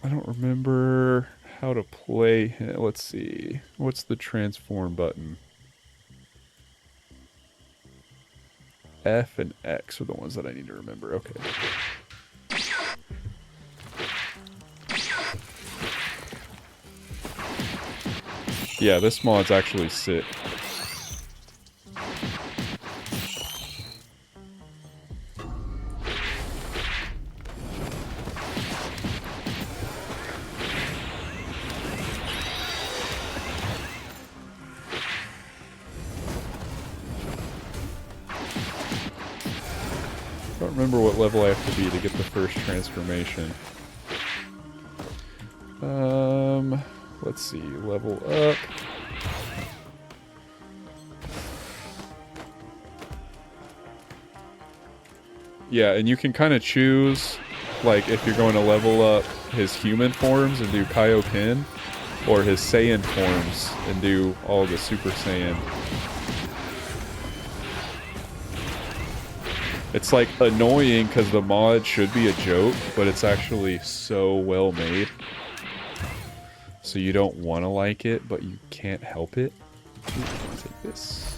I don't remember how to play him. Let's see. What's the transform button? F and X are the ones that I need to remember. Okay. Yeah, this mod's actually sick. I don't remember what level I have to be to get the first transformation. Let's see. Level up. Yeah, and you can kind of choose, like, if you're going to level up his human forms and do Kaioken, or his Saiyan forms and do all the Super Saiyan. It's like annoying because the mod should be a joke, but it's actually so well made. So you don't want to like it, but you can't help it. Ooh, take this.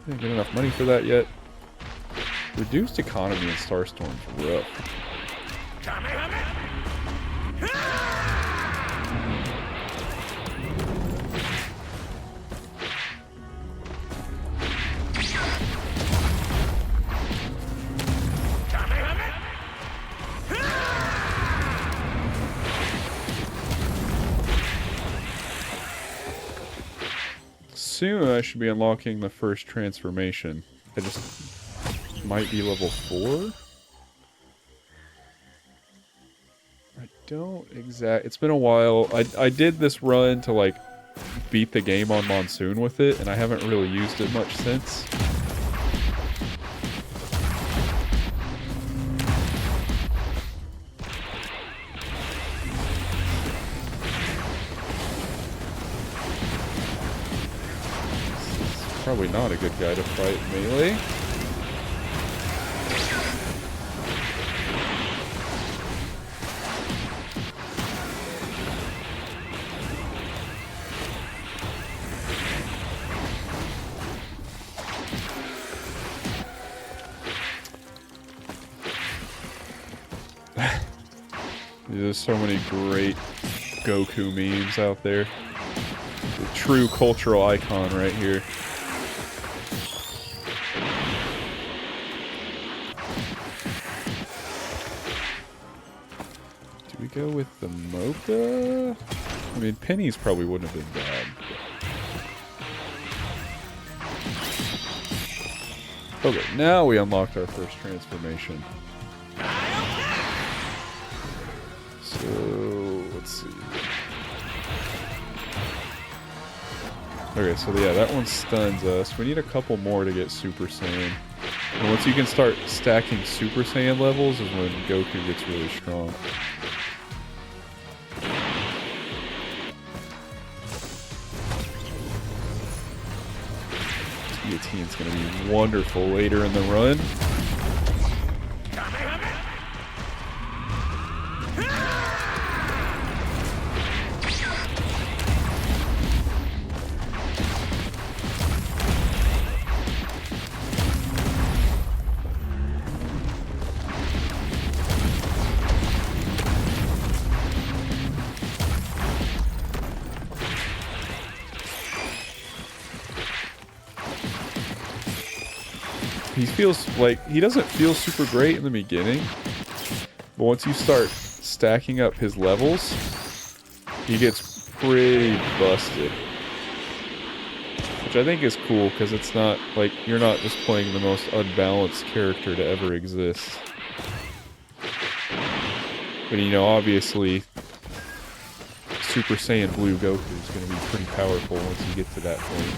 Didn't get enough money for that yet. Reduced economy in Starstorm's rough. Soon I should be unlocking the first transformation. I just might be level 4. I don't exact. It's been a while. I did this run to like beat the game on Monsoon with it, and I haven't really used it much since. Probably not a good guy to fight melee. There's so many great Goku memes out there. The true cultural icon right here. Do we go with the Mocha? I mean, pennies probably wouldn't have been bad. But... okay, now we unlocked our first transformation. So, let's see. Okay, so yeah, that one stuns us. We need a couple more to get Super Saiyan. And once you can start stacking Super Saiyan levels is when Goku gets really strong. Guillotine's gonna be wonderful later in the run. He feels like, he doesn't feel super great in the beginning, but once you start stacking up his levels, he gets pretty busted. Which I think is cool, because it's not, like, you're not just playing the most unbalanced character to ever exist. But, you know, obviously, Super Saiyan Blue Goku is going to be pretty powerful once you get to that point.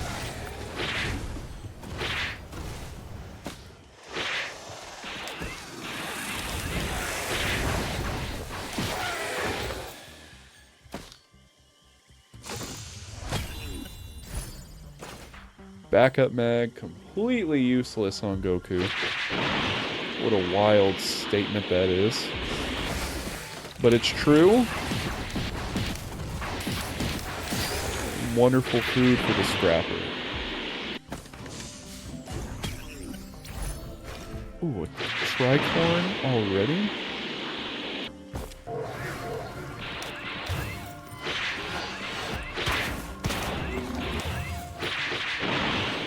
Backup mag, completely useless on Goku. What a wild statement that is. But it's true. Wonderful food for the scrapper. Ooh, a tricorn already?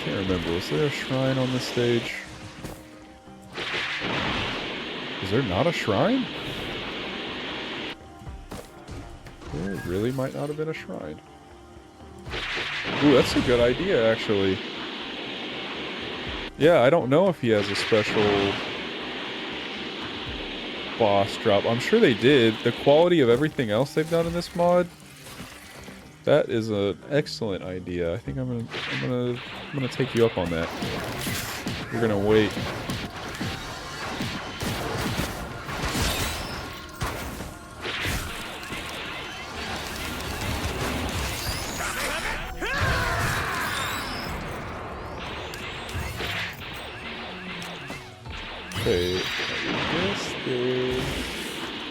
Can't remember. Was there a shrine on this stage? Is there not a shrine? There really might not have been a shrine. Ooh, that's a good idea, actually. Yeah, I don't know if he has a special boss drop. I'm sure they did. The quality of everything else they've done in this mod, that is an excellent idea. I think I'm gonna take you up on that. We're gonna wait. Okay,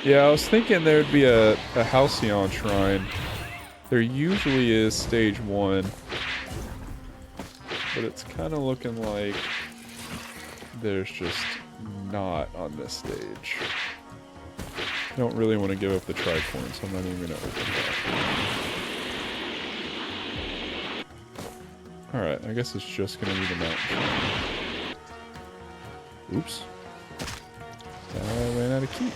yeah, I was thinking there'd be a Halcyon shrine. There usually is stage 1. But it's kind of looking like there's just not on this stage. I don't really want to give up the tricorn, so I'm not even going to open that. Alright, I guess it's just going to be the mountain shrine. Oops. I ran out of key.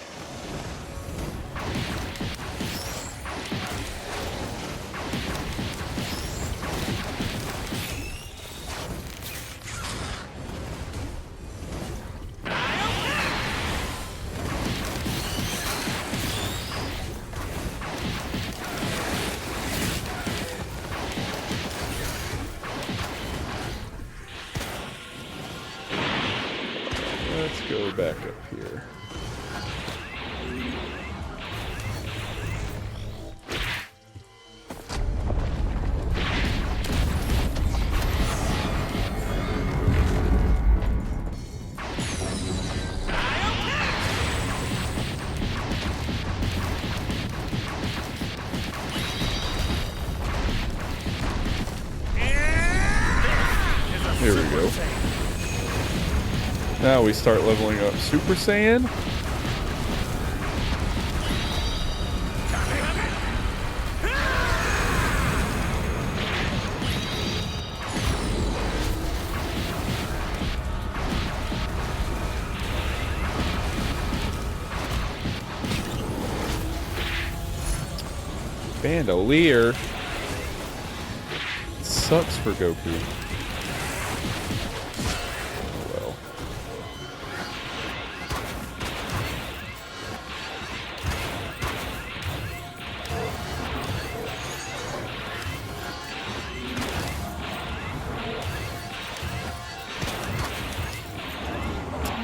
Let's go back up here. Here we go. Now we start leveling up Super Saiyan. Bandolier. Sucks for Goku.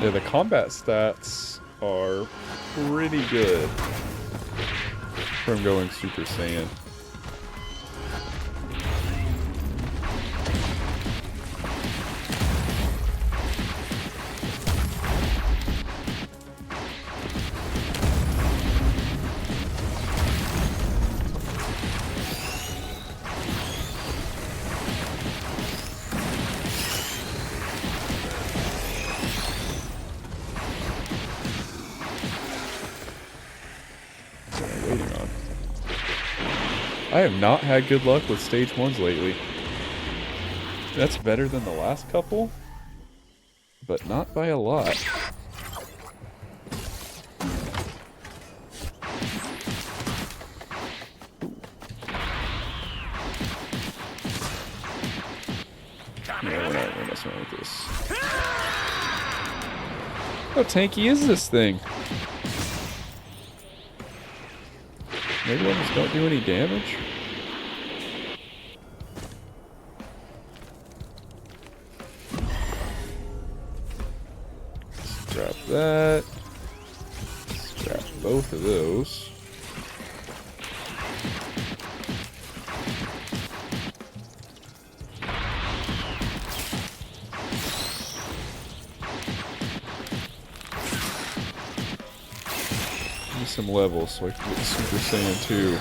Yeah, the combat stats are pretty good from going Super Saiyan. I have not had good luck with stage 1s lately. That's better than the last couple, but not by a lot. Yeah, we're not messing around with this. How tanky is this thing? Maybe I just don't do any damage? that. Scrap both of those. Give me some levels so I can get Super Saiyan 2.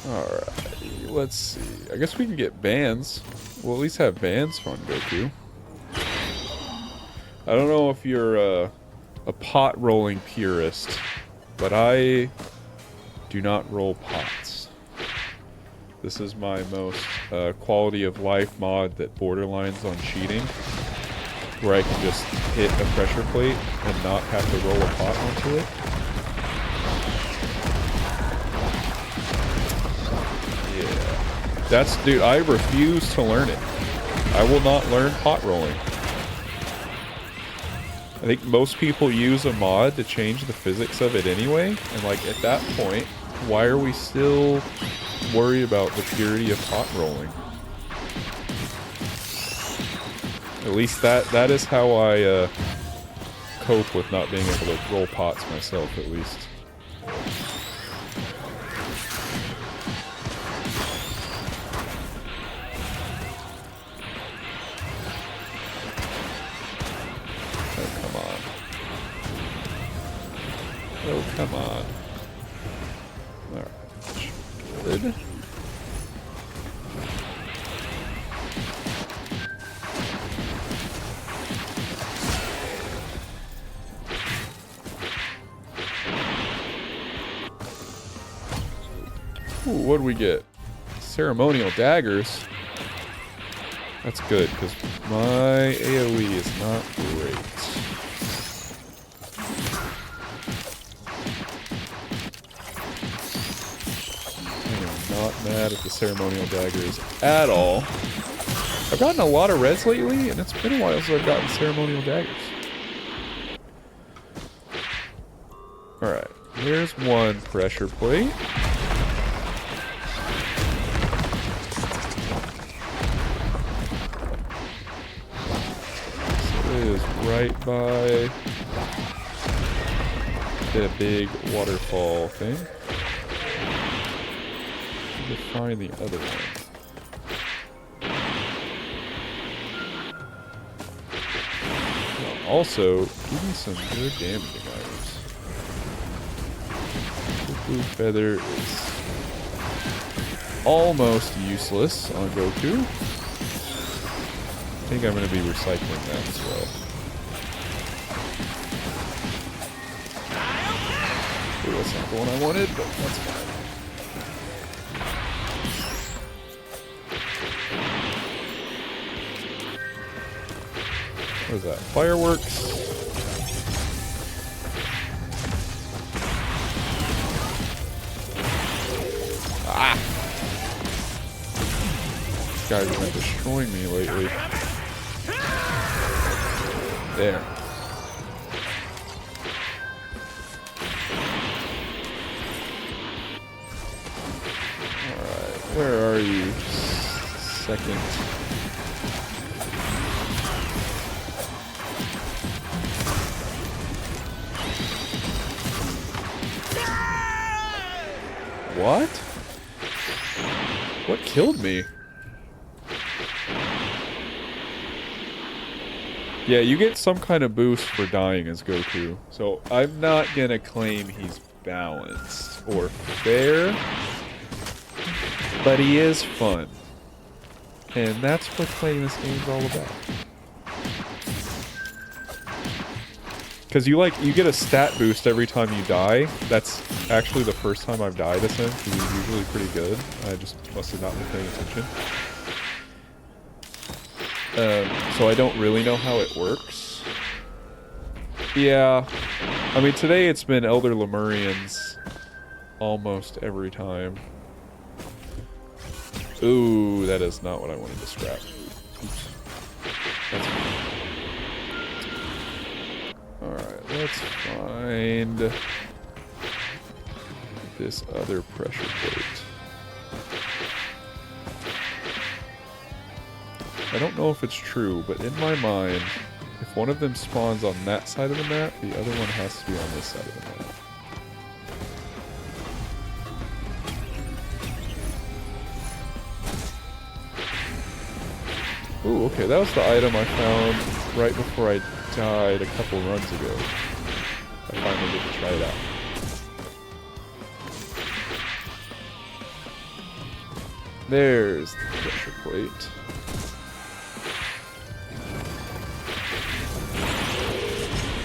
Alright, let's see. I guess we can get bands. We'll at least have bands from Goku. I don't know if you're a pot rolling purist, but I do not roll pots. This is my most quality of life mod that borderlines on cheating, where I can just hit a pressure plate and not have to roll a pot onto it. Yeah. That's, dude, I refuse to learn it. I will not learn pot rolling. I think most people use a mod to change the physics of it anyway, and like at that point, why are we still worried about the purity of pot rolling? At least that is how I cope with not being able to roll pots myself, at least. Oh, come on. Alright. Good. Ooh, what do we get? Ceremonial daggers. That's good, because my AoE is not great. Not mad at the ceremonial daggers at all. I've gotten a lot of reds lately, and it's been a while since I've gotten ceremonial daggers. Alright, here's one pressure plate. So it is right by the big waterfall thing. To find the other one. Now also, give me some good damaging items. Goku Feather is almost useless on Goku. I think I'm going to be recycling that as well. Ooh, that's not the one I wanted, but that's fine. What is that? Fireworks. Ah! These guys have been destroying me lately. There. Alright, where are you? Second. What? What killed me? Yeah, you get some kind of boost for dying as Goku. So I'm not gonna claim he's balanced or fair, but he is fun. And that's what playing this game's all about. Because you get a stat boost every time you die. That's actually the first time I've died as him. He's usually pretty good. I just must have not been paying attention. So I don't really know how it works. Yeah. I mean, today it's been Elder Lemurians almost every time. Ooh, that is not what I wanted to scrap. Oops. That's fine. Alright, Let's find this other pressure plate. I don't know if it's true, but in my mind, if one of them spawns on that side of the map, the other one has to be on this side of the map. Ooh, okay, that was the item I found right before I died a couple runs ago. I finally get to try it out. There's the pressure plate.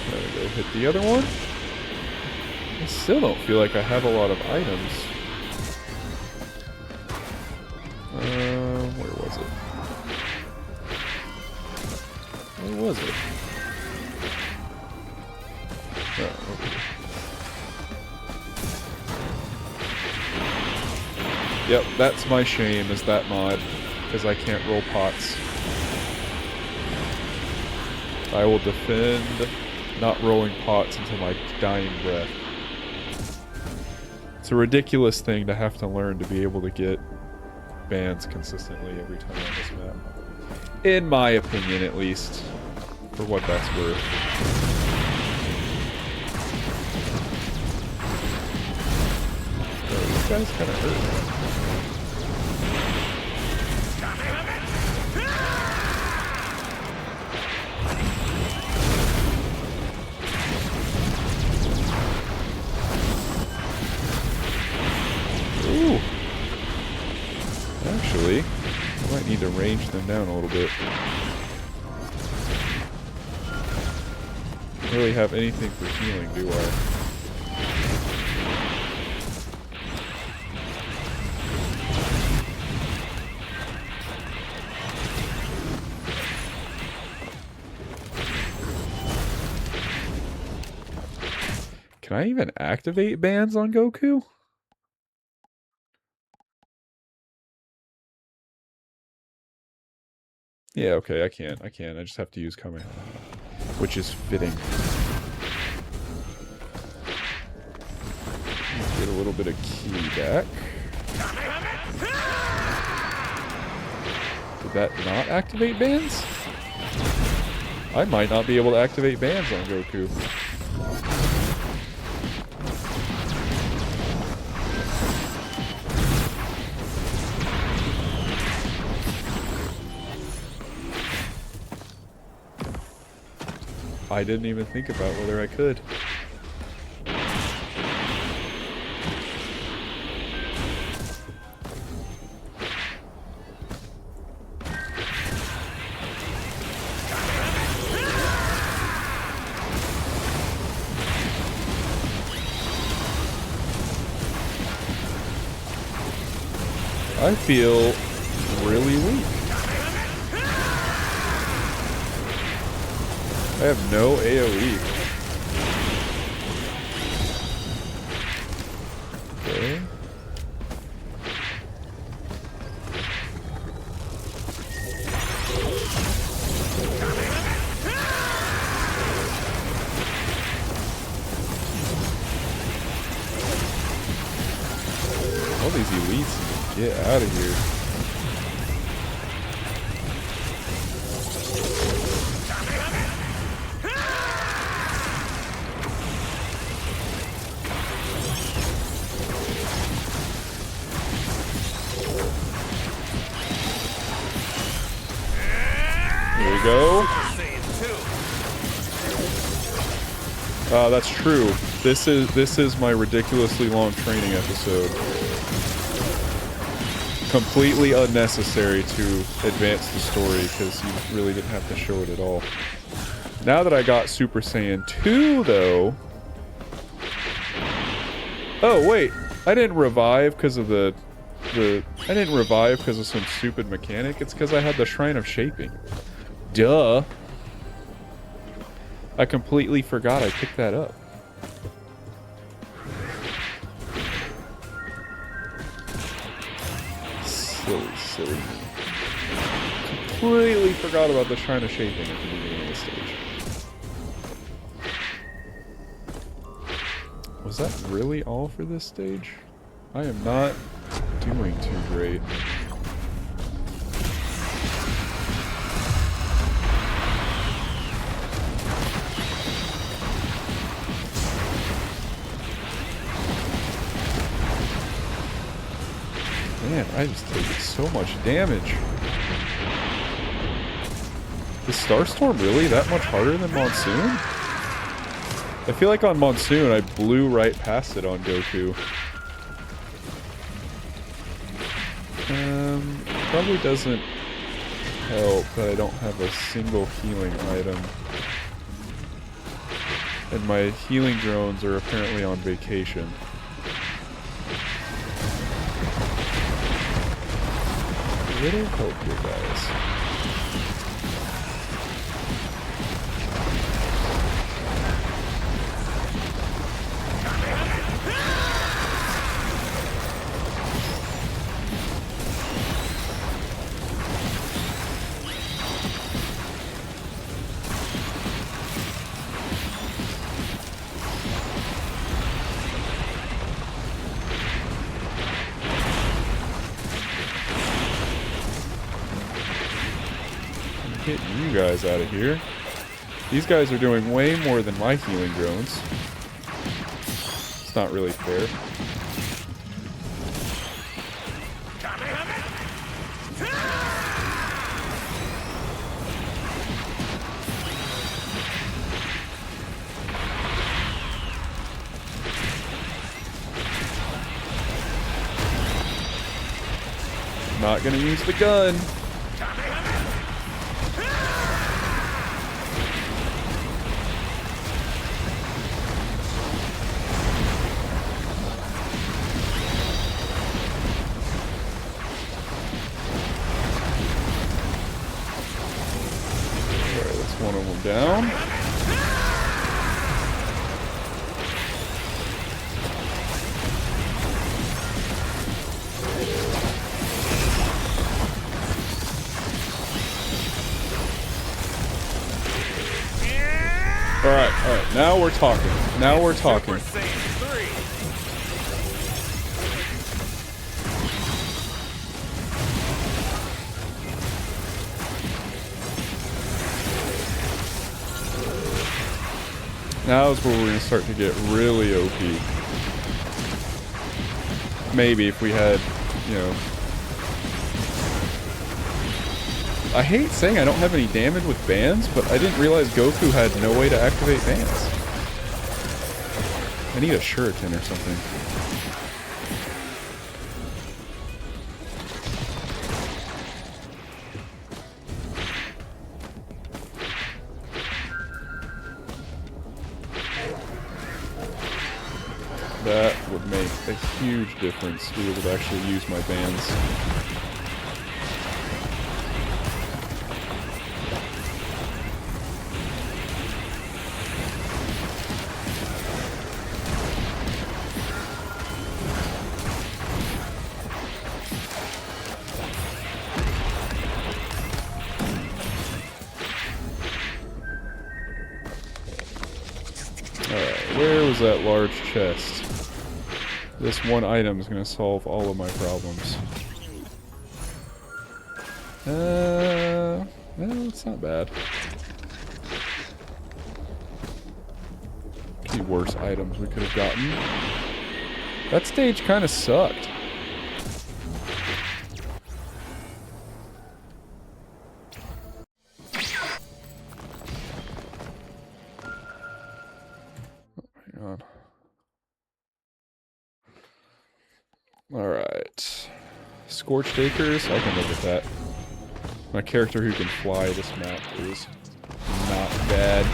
There we go, hit the other one. I still don't feel like I have a lot of items. Where was it? Where was it? Oh, okay. Yep, that's my shame, is that mod, because I can't roll pots. I will defend not rolling pots until my dying breath. It's a ridiculous thing to have to learn to be able to get bans consistently every time on this map. In my opinion, at least. For what that's worth. Oh, these guys kind of hurt. Ooh. Actually, I might need to range them down a little bit. Don't really have anything for healing, do I? Can I even activate bans on Goku? Yeah, okay, I can. I just have to use Kamehameha, which is fitting. Get a little bit of ki back. Did that not activate bans? I might not be able to activate bans on Goku. I didn't even think about whether I could. I feel really weak. I have no AoE. Okay. All these elites, get out of here. Go. That's true. This is my ridiculously long training episode. Completely unnecessary to advance the story because you really didn't have to show it at all. Now that I got Super Saiyan 2 though. Oh wait, I didn't revive because of I didn't revive because of some stupid mechanic. It's because I had the Shrine of Shaping. Duh. I completely forgot I picked that up. Silly me. Completely forgot about the Shrine of Shaping at the beginning of the stage. that really all for this stage? I am not doing too great. Man, I just take so much damage. Is Starstorm really that much harder than Monsoon? I feel like on Monsoon I blew right past it on Goku. Probably doesn't help that I don't have a single healing item. And my healing drones are apparently on vacation. A little help here, guys. Get you guys out of here. These guys are doing way more than my healing drones. It's not really fair. Not gonna use the gun. One of them down. All right. Now we're talking. Now we're talking. Now is where we're going to start to get really OP. Maybe if we had, you know... I hate saying I don't have any damage with bans, but I didn't realize Goku had no way to activate bans. I need a shuriken or something. That would make a huge difference to be able to actually use my bans. Alright, where was that large chest? This one item is going to solve all of my problems. Well, it's not bad. Could be worse items we could have gotten. That stage kind of sucked. Hang on. Alright. Scorched Acres, I can live with that. My character who can fly this map is not bad.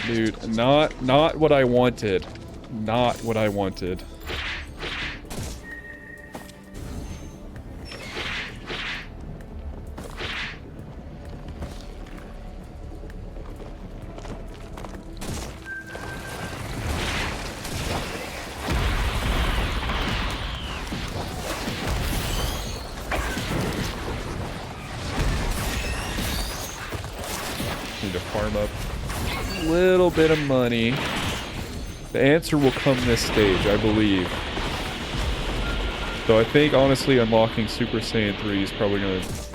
Dude, not what I wanted. Not what I wanted. little bit of money. The answer will come this stage, I believe. So I think, honestly, unlocking Super Saiyan 3 is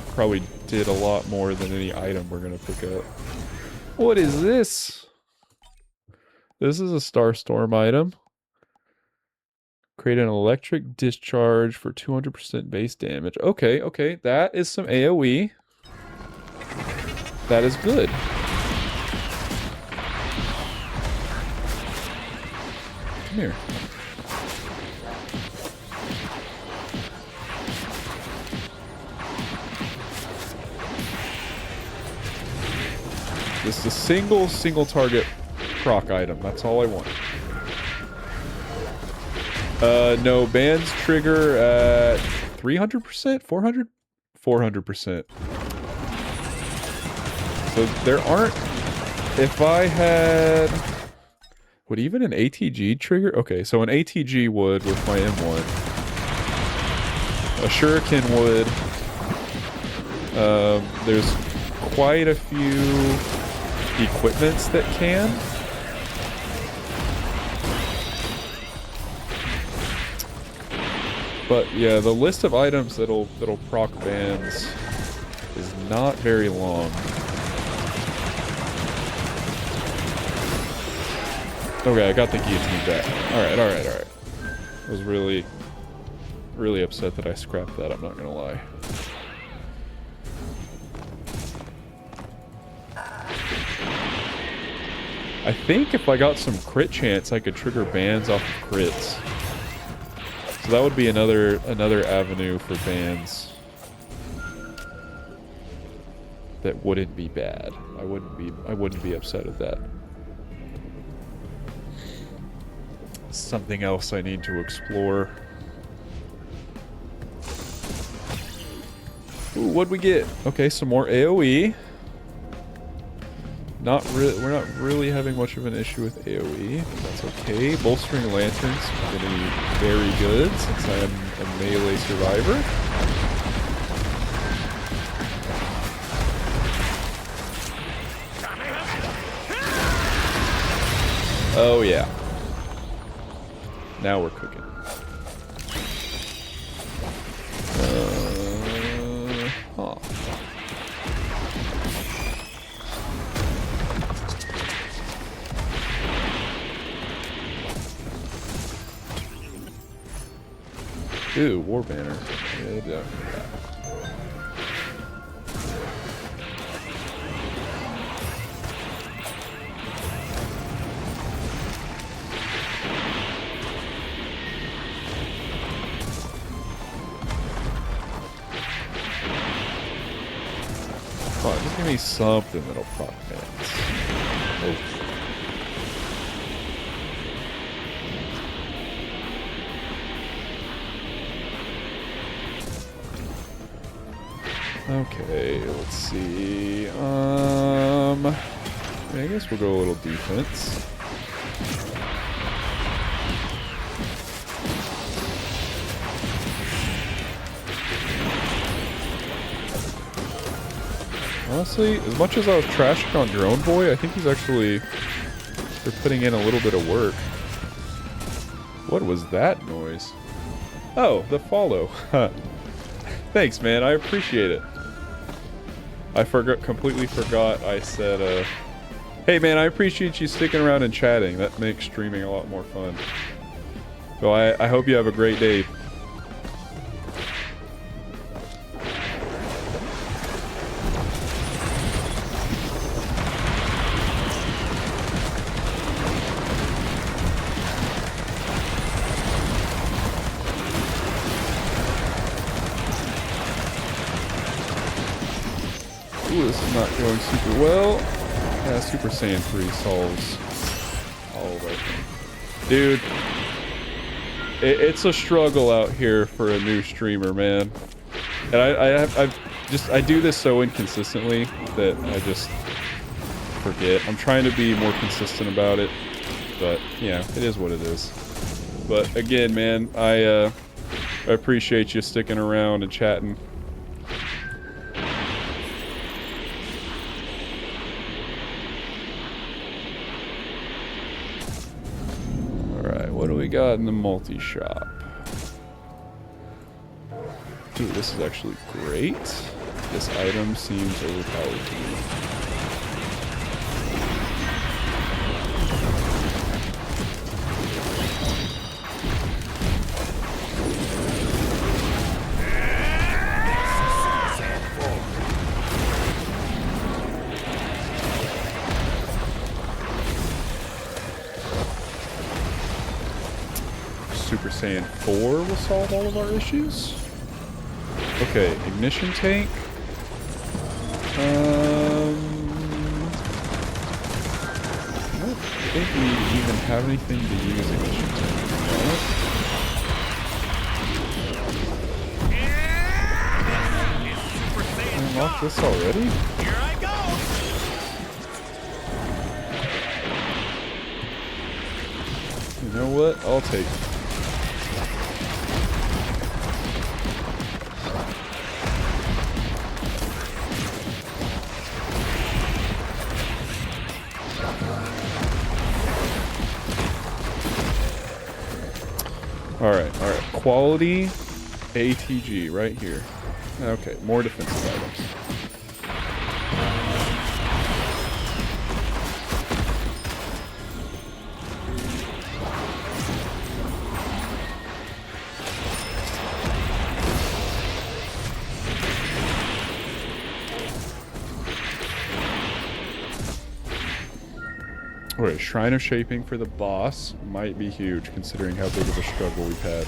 probably did a lot more than any item we're gonna pick up. What is this? This is a Starstorm item. Create an electric discharge for 200% base damage. Okay, okay, that is some AoE. That is good. Come here. This is a single target proc item. That's all I want. No, bands trigger at 300%? 400? 400%. So there aren't... If I had... Would even an ATG trigger? Okay, so an ATG would with my M1. A Shuriken would. There's quite a few equipments that can. But yeah, the list of items that'll proc bands is not very long. Okay, I got the guillotine back. Alright. I was really upset that I scrapped that, I'm not gonna lie. I think if I got some crit chance, I could trigger bans off of crits. So that would be another avenue for bans that wouldn't be bad. I wouldn't be upset at that. Something else I need to explore. Ooh, what'd we get? Okay, some more AoE. We're not really having much of an issue with AoE. That's okay. Bolstering lanterns is going to be very good since I am a melee survivor. Oh yeah. Now we're cooking. Huh. Ooh, War Banner. Yeah. Come on, just give me something that'll proc bands. Oh. Okay, let's see. I guess we'll go a little defense. Honestly, as much as I was trashing on Drone Boy, I think he's actually... They're putting in a little bit of work. What was that noise? Oh, the follow. Thanks, man. I appreciate it. I completely forgot I said, hey, man, I appreciate you sticking around and chatting. That makes streaming a lot more fun. So I hope you have a great day. Ooh, this is not going super well. Yeah, Super Saiyan 3 solves all of it. Dude, it's a struggle out here for a new streamer, man. And I do this so inconsistently that I just forget. I'm trying to be more consistent about it, but yeah, it is what it is. But again, man, I appreciate you sticking around and chatting. we got in the multi-shop? Ooh, this is actually great. This item seems overpowered to me. Super Saiyan 4 will solve all of our issues. Okay, ignition tank. I don't think we even have anything to use ignition tank. I unlocked this already? Here I go! You know what? I'll take it. Alright. Quality ATG right here. Okay, more defensive items. Alright, Shrine of Shaping for the boss might be huge considering how big of a struggle we've had.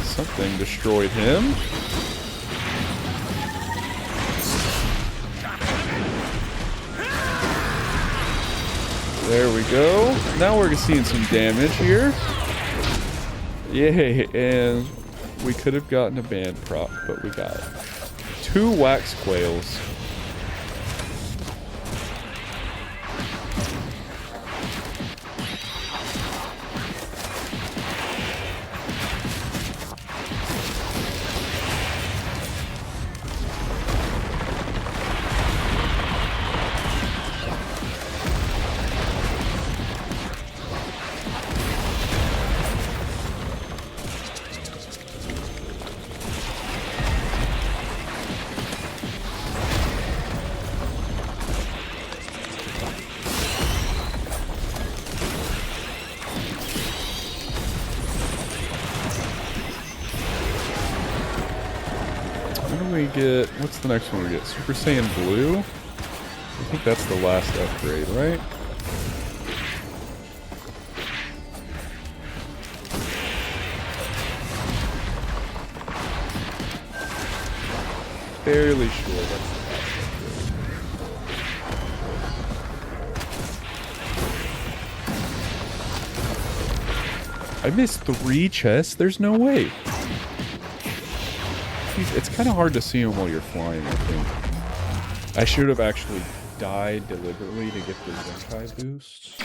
Something destroyed him. There we go. Now we're seeing some damage here. Yay, and we could have gotten a band prop, but we got 2 wax quails. What's the next one we get? Super Saiyan Blue? I think that's the last upgrade, right? Fairly sure that's the last upgrade. I missed 3 chests? There's no way. It's kind of hard to see them while you're flying, I think. I should have actually died deliberately to get the Zenkai boost.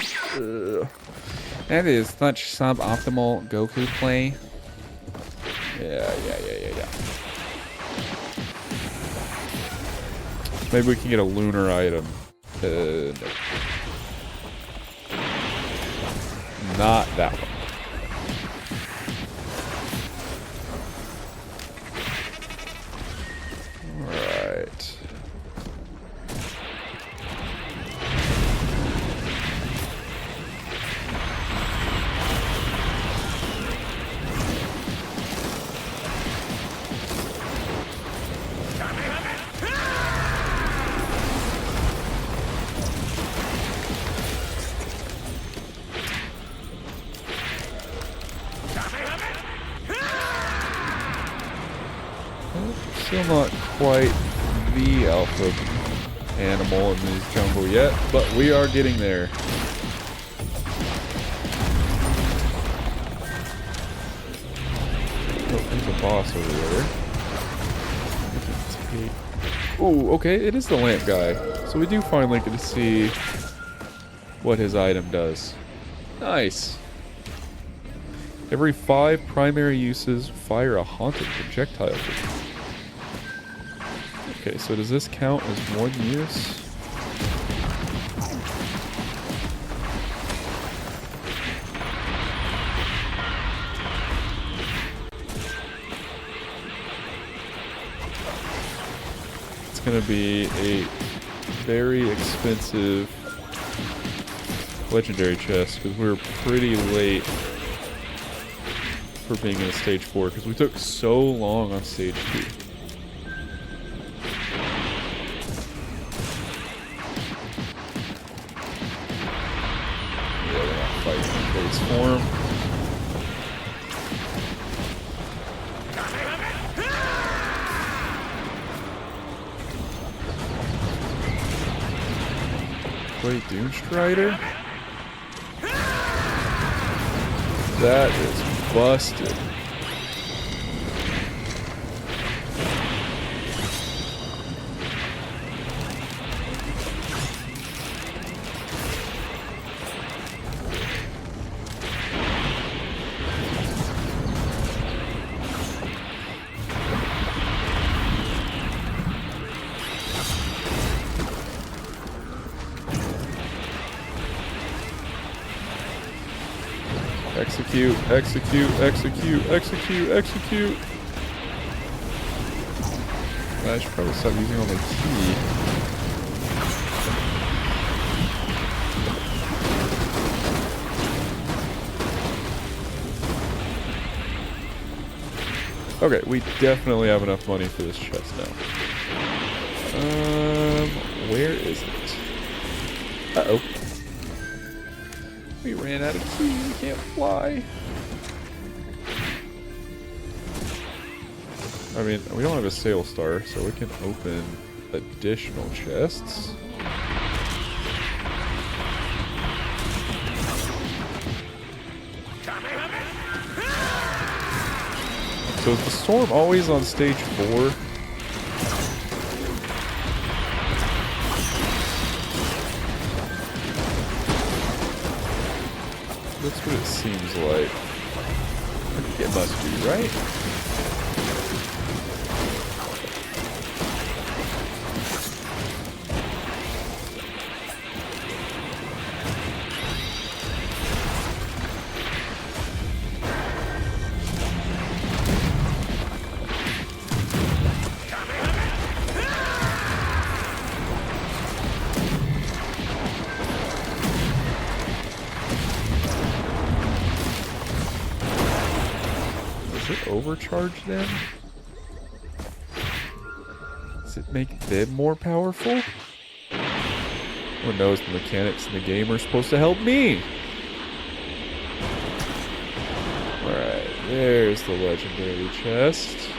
That is such suboptimal Goku play. Yeah. Maybe we can get a lunar item. No. Not that one. Still not quite the alpha animal in the jungle yet, but we are getting there. Oh, there's a boss over there. Oh, okay, it is the lamp guy. So we do finally get to see what his item does. Nice. Every 5 primary uses, fire a haunted projectile. Okay, so does this count as 1 use? It's gonna be a very expensive legendary chest because we were pretty late for being in stage 4 because we took so long on stage 2. Yeah, we're not fighting in base form. Play Doomstrider? That is busted. Execute, execute, execute, execute, execute. I should probably stop using all my key. Okay, we definitely have enough money for this chest now. Where is it? Uh-oh. We ran out of key, we can't fly. I mean, we don't have a sail star, so we can open additional chests. So is the storm always on stage 4? That's what it seems like. I think it must be, right? Overcharge them? Does it make them more powerful? Who knows, the mechanics in the game are supposed to help me? Alright, there's the legendary chest.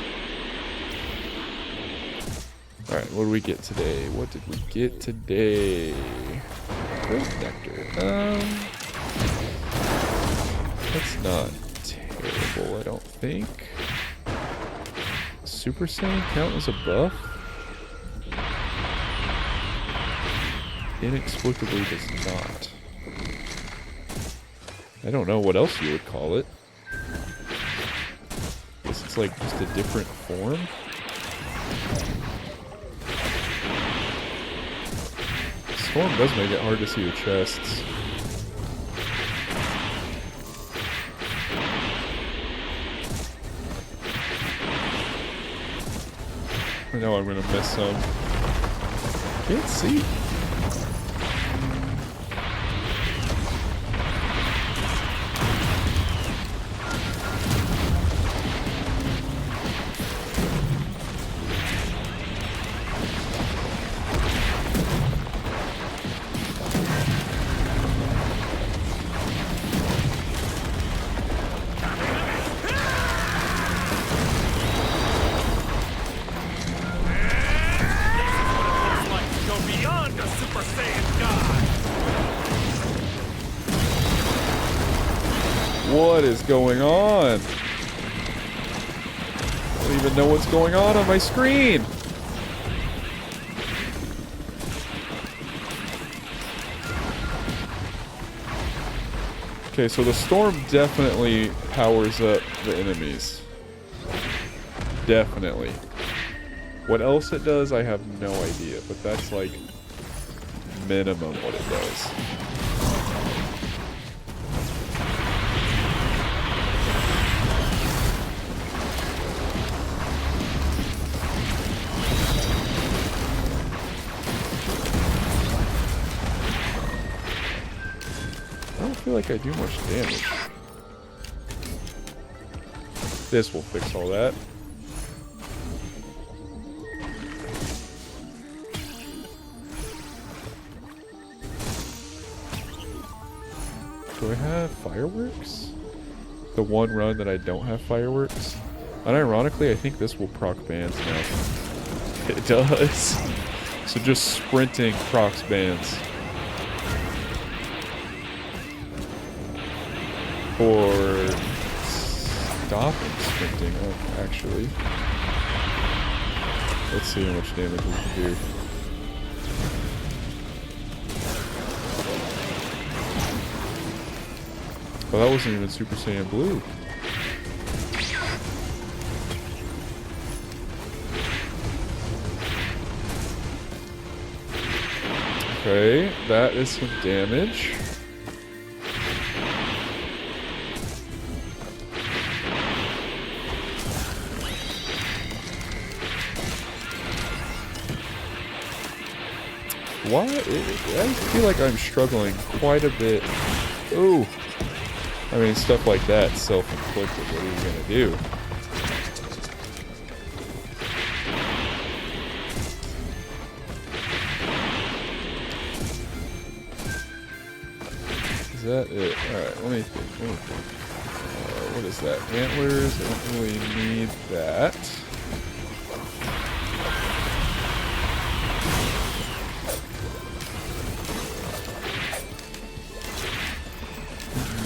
Alright, what did we get today? What did we get today? Growth Nectar. That's not terrible, I don't think. Super Saiyan count as a buff? Inexplicably does not. I don't know what else you would call it. Guess it's like just a different form. Storm does make it hard to see the chests. I know I'm gonna miss some. Can't see. Beyond What is going on? I don't even know what's going on my screen. Okay, so the storm definitely powers up the enemies. Definitely. What else it does, I have no idea, but that's like minimum what it does. I don't feel like I do much damage. This will fix all that. Do I have fireworks? The one run that I don't have fireworks? Unironically, I think this will proc bans now. It does. So just sprinting procs bans. Or stopping sprinting, actually. Let's see how much damage we can do. Oh, that wasn't even Super Saiyan Blue. Okay, that is some damage. Why? I feel like I'm struggling quite a bit. Ooh. I mean, stuff like that, self-inflicted. What are you gonna do? Is that it? Alright, let me think. What is that? Antlers? I don't really need that.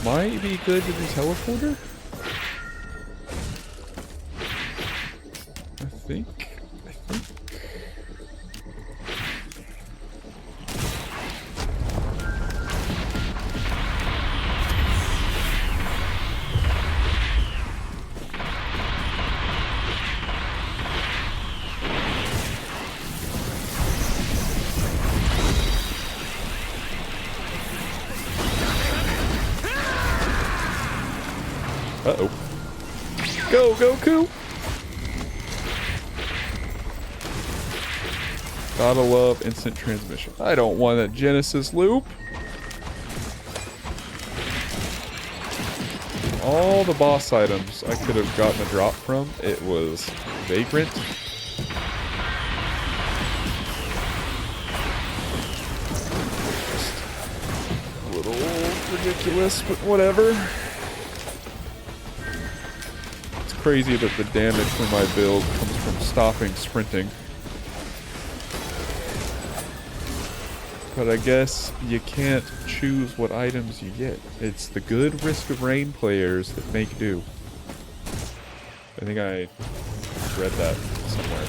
Might be good to do teleporter? I think. Uh-oh. Go, Goku! Gotta love instant transmission. I don't want a Genesis loop. All the boss items I could have gotten a drop from, it was Vagrant. Just a little ridiculous, but whatever. Crazy that the damage from my build comes from stopping sprinting. But I guess you can't choose what items you get. It's the good Risk of Rain players that make do. I think I read that somewhere.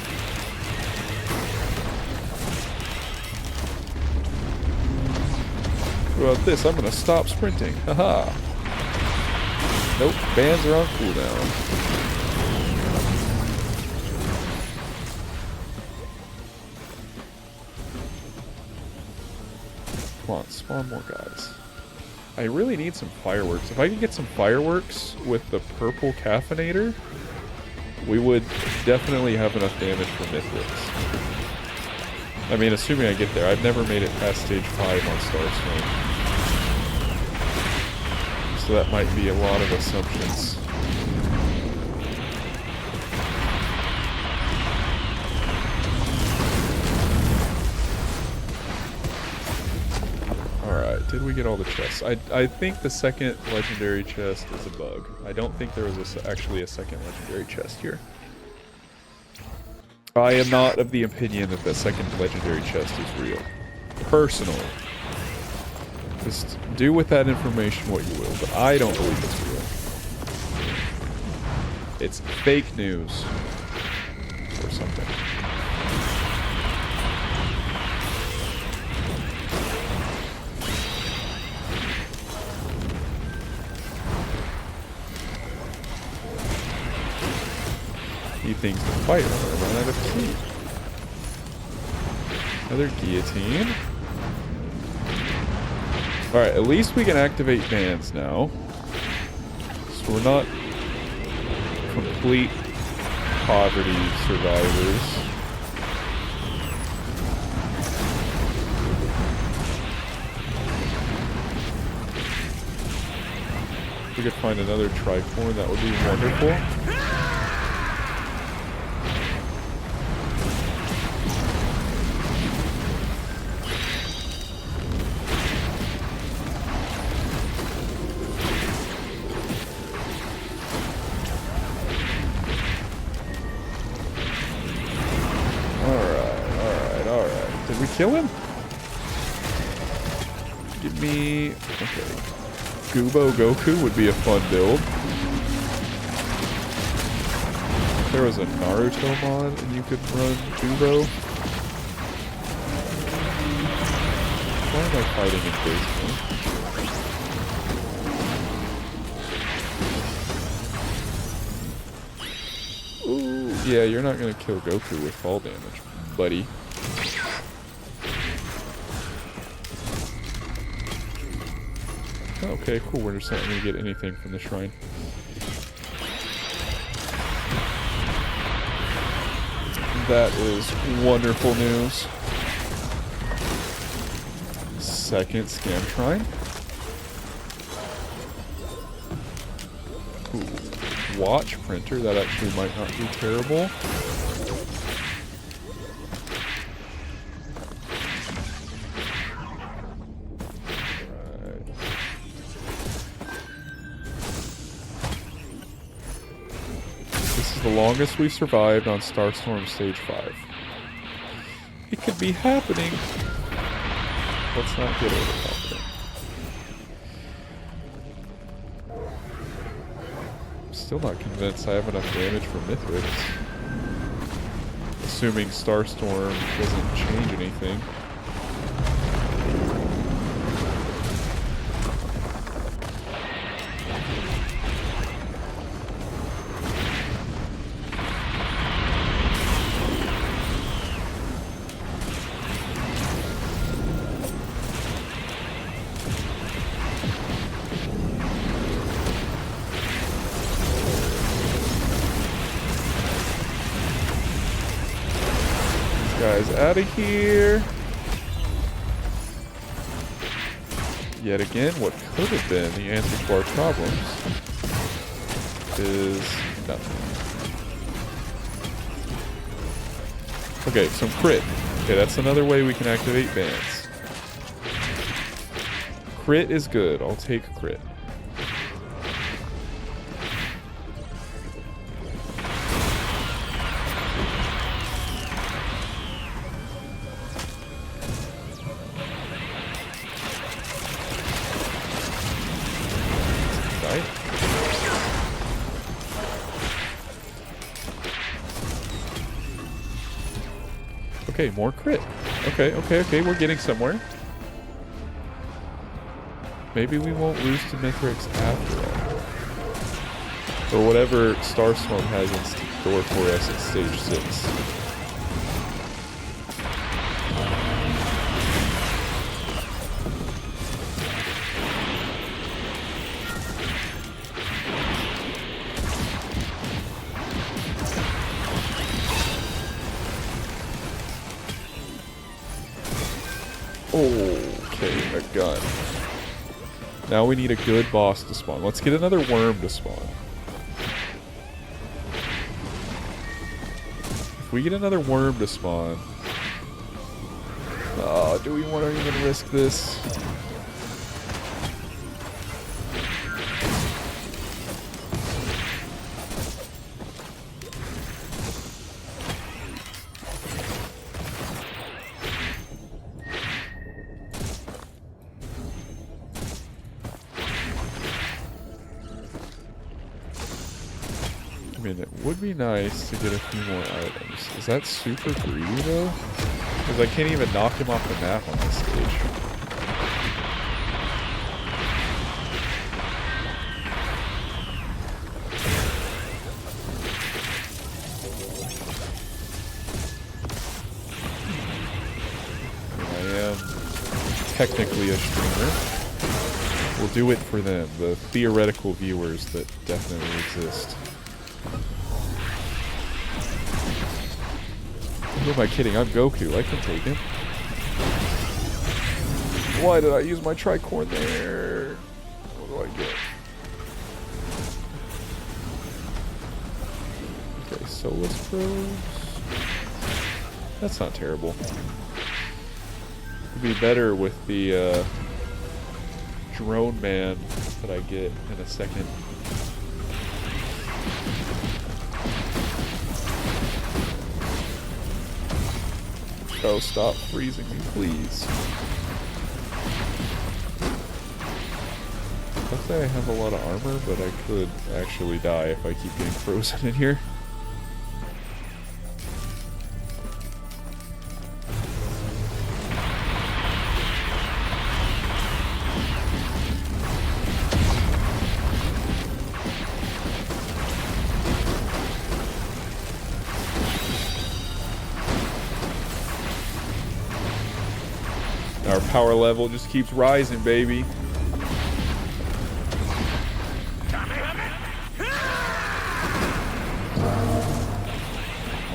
What about this? I'm gonna stop sprinting. Haha. Nope, bans are on cooldown. Come on, spawn more guys. I really need some fireworks. If I could get some fireworks with the purple caffeinator, we would definitely have enough damage for Mythics. I mean, assuming I get there. I've never made it past stage 5 on Starstorm. So that might be a lot of assumptions. Alright, did we get all the chests? I think the second legendary chest is a bug. I don't think there was actually a second legendary chest here. I am not of the opinion that the second legendary chest is real. Personally. Just do with that information what you will, but I don't believe it's real. It's fake news. Or something. Need things to fight or run out of key. Another guillotine. Alright, at least we can activate bands now. So we're not complete poverty survivors. If we could find another Triform, that would be wonderful. Kill him? Give me... Okay. Gubo Goku would be a fun build. If there was a Naruto mod and you could run Gubo. Why am I fighting in baseball? Ooh, yeah, you're not gonna kill Goku with fall damage, buddy. Okay, cool. We're just not going to get anything from the shrine. That is wonderful news. Second scam shrine. Ooh. Watch printer. That actually might not be terrible. The longest we've survived on Starstorm Stage 5. It could be happening. Let's not get overconfident. I'm still not convinced I have enough damage for Mithrix. Assuming Starstorm doesn't change anything. Guys, out of here. Yet again, what could have been the answer to our problems is nothing. Okay, some crit. Okay, that's another way we can activate bands. Crit is good. I'll take crit. Okay, more crit. Okay, we're getting somewhere. Maybe we won't lose to Mithrix after all. Or whatever Starstorm has in store for us at stage 6. Okay, a gun. Now we need a good boss to spawn. Let's get another worm to spawn. If we get another worm to spawn... do we want to even risk this? mean, it would be nice to get a few more items. Is that super greedy, though? Because I can't even knock him off the map on this stage. I am technically a streamer. We'll do it for them, the theoretical viewers that definitely exist. Who am I kidding? I'm Goku. I can take him. Why did I use my tricorn there? What do I get? Okay, Solus Bros. That's not terrible. It'd be better with the drone man that I get in a second. Oh, stop freezing me, please. Luckily I have a lot of armor, but I could actually die if I keep getting frozen in here. Our power level just keeps rising, baby.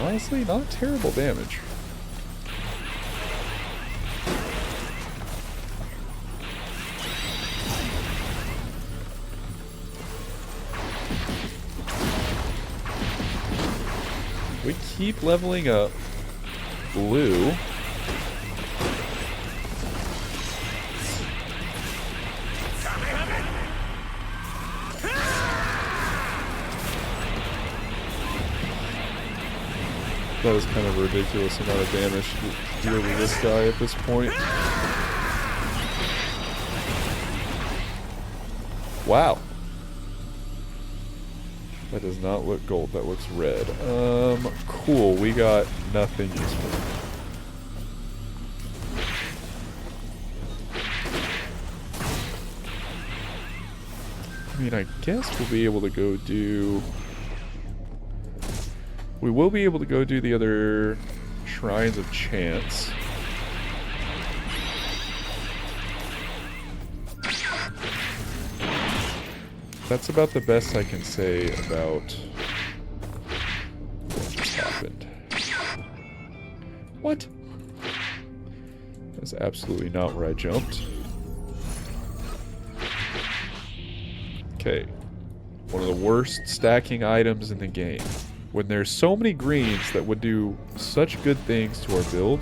Honestly, not terrible damage. We keep leveling up blue. That was kind of a ridiculous amount of damage to deal with this guy at this point. Wow. That does not look gold, that looks red. Cool, we got nothing useful. I mean, I guess we'll be able to go do... We will be able to go do the other Shrines of Chance. That's about the best I can say about what just happened. What? That's absolutely not where I jumped. Okay. One of the worst stacking items in the game. When there's so many greens that would do such good things to our build,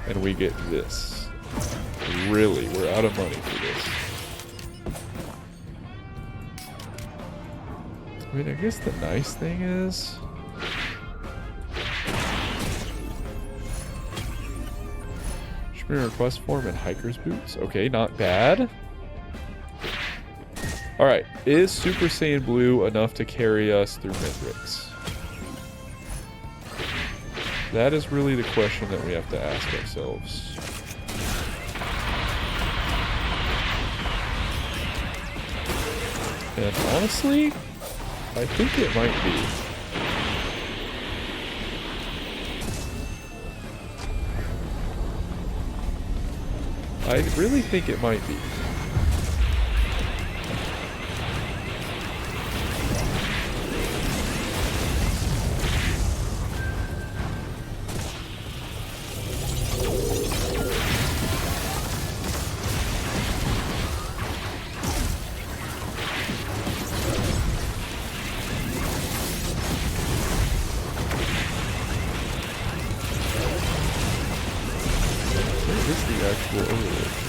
and we get this. Really, we're out of money for this. I mean, I guess the nice thing is... Shimmer Request Form and Hiker's Boots. Okay, not bad. Alright, is Super Saiyan Blue enough to carry us through Mithrix? That is really the question that we have to ask ourselves. And honestly, I think it might be. I really think it might be.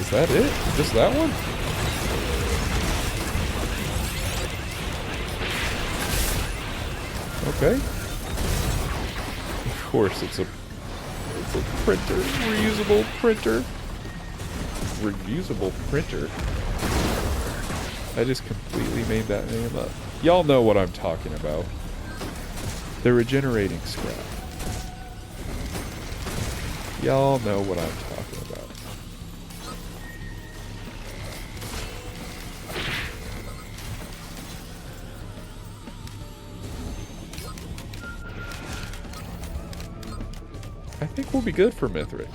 Is that it? Just that one? Okay. Of course, it's a printer. Reusable printer. Reusable printer. I just completely made that name up. Y'all know what I'm talking about. The regenerating scrap. Y'all know what I'm talking about. I think we'll be good for Mithrix.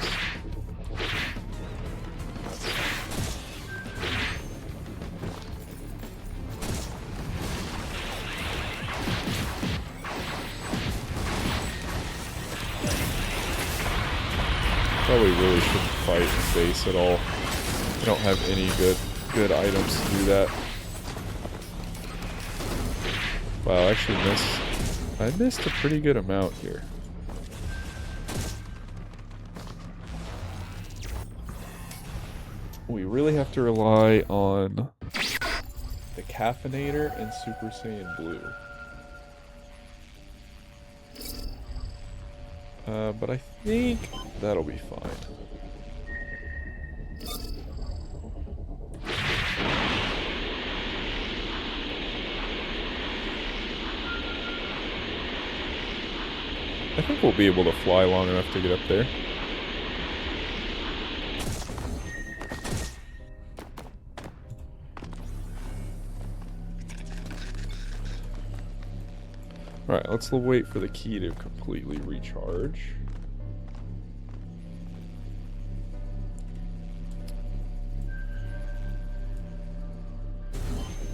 Probably really shouldn't fight in base at all. I don't have any good items to do that. Wow, I actually I missed a pretty good amount here. We really have to rely on the Caffeinator and Super Saiyan Blue. But I think that'll be fine. I think we'll be able to fly long enough to get up there. Alright, let's wait for the key to completely recharge.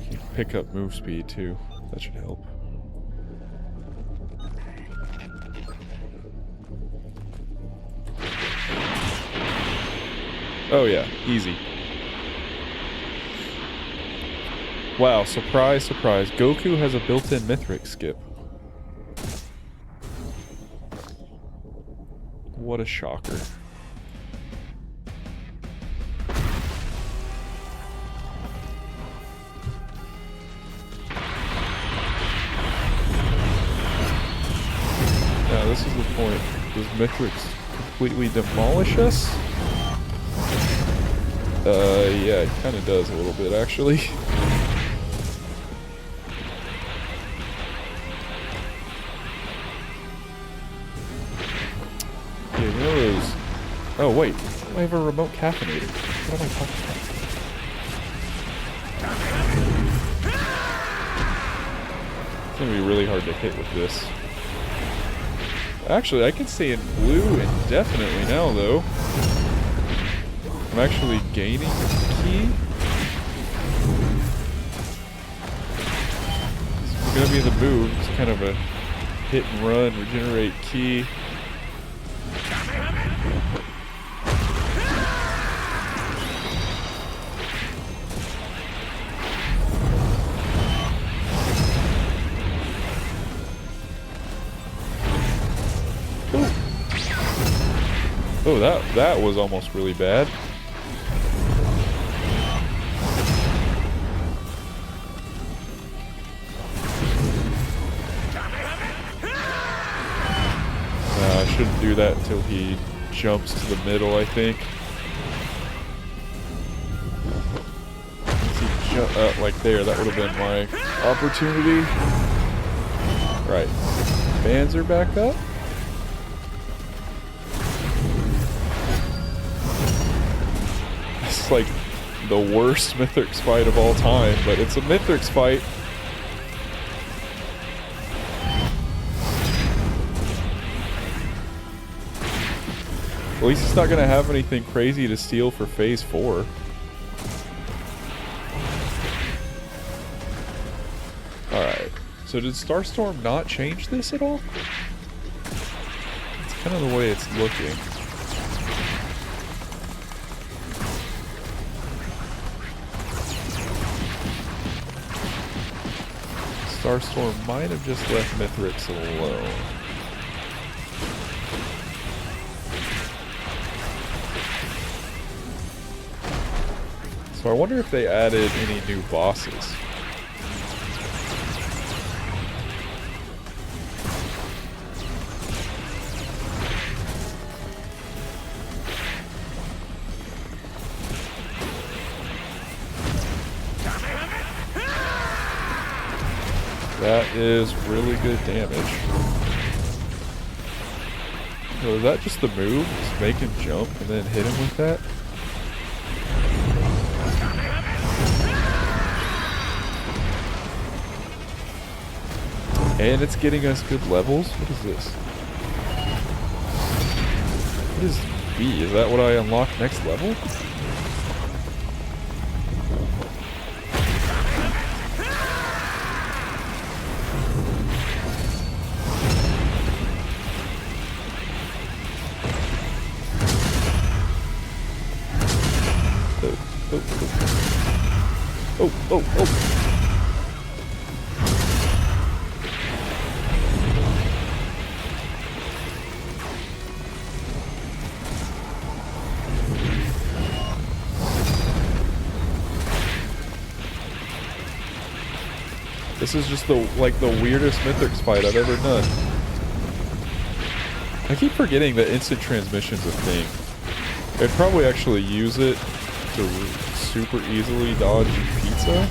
You can pick up move speed too. That should help. Oh yeah, easy. Wow, surprise, surprise. Goku has a built-in Mithrix skip. What a shocker. Now this is the point. Does Mithrix completely demolish us? Yeah, it kind of does a little bit, actually. Yeah, you know those... Oh, wait. I have a remote caffeinator. What am I talking about? It's gonna be really hard to hit with this. Actually, I can stay in blue indefinitely now, though. I'm actually gaining key. It's gonna be the move. It's kind of a hit and run, regenerate key. Oh, that was almost really bad. I shouldn't do that until he jumps to the middle, I think. Once he jump up like there, that would have been my opportunity. Right. Bands are back up. It's like the worst Mithrix fight of all time, but it's a Mithrix fight. At least it's not going to have anything crazy to steal for Phase 4. Alright. So did Starstorm not change this at all? It's kind of the way it's looking. Starstorm might have just left Mithrix alone. So I wonder if they added any new bosses. That is really good damage. So is that just the move? Just make him jump and then hit him with that? And it's getting us good levels? What is this? What is B? Is that what I unlock next level? Oh. This is just the weirdest Mythics fight I've ever done. I keep forgetting that instant transmission's a thing. I'd probably actually use it to super easily dodge pizza.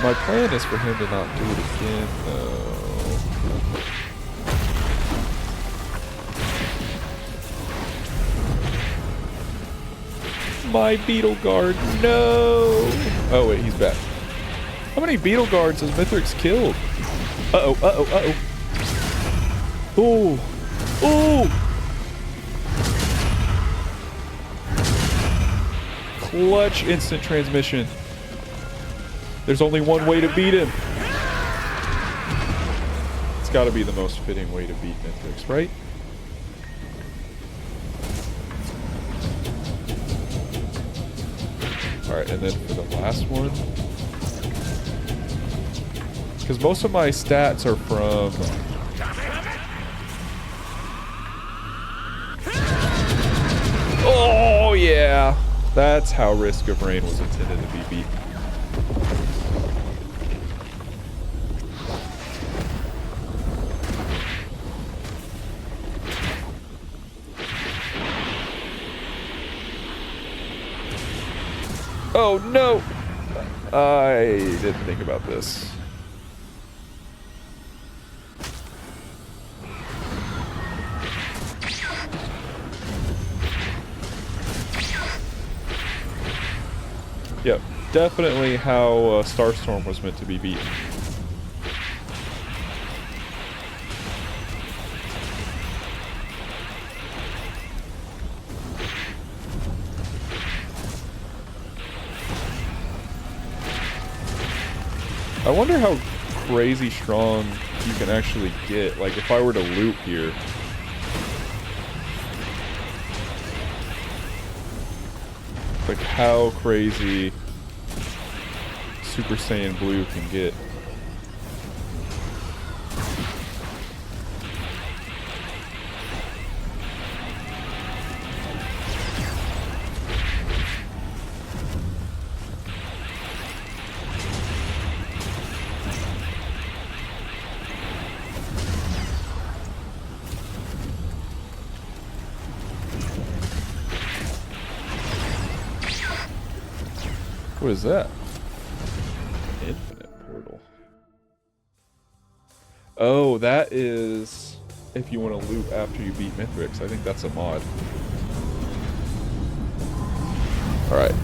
My plan is for him to not do it again, though. My Beetle Guard, no! Oh wait, he's back. How many Beetle Guards has Mithrix killed? Uh-oh. Ooh! Clutch instant transmission. There's only one way to beat him. It's gotta be the most fitting way to beat Mithrix, right? Alright, and then for the last one. Because most of my stats are from... Oh, yeah! That's how Risk of Rain was intended to be beaten. Oh no! I didn't think about this. Yep, definitely how Starstorm was meant to be beaten. I wonder how crazy strong you can actually get. Like, if I were to loop here. Like, how crazy Super Saiyan Blue can get. What is that? Infinite portal. Oh, that is if you want to loop after you beat Mithrix. I think that's a mod. Alright.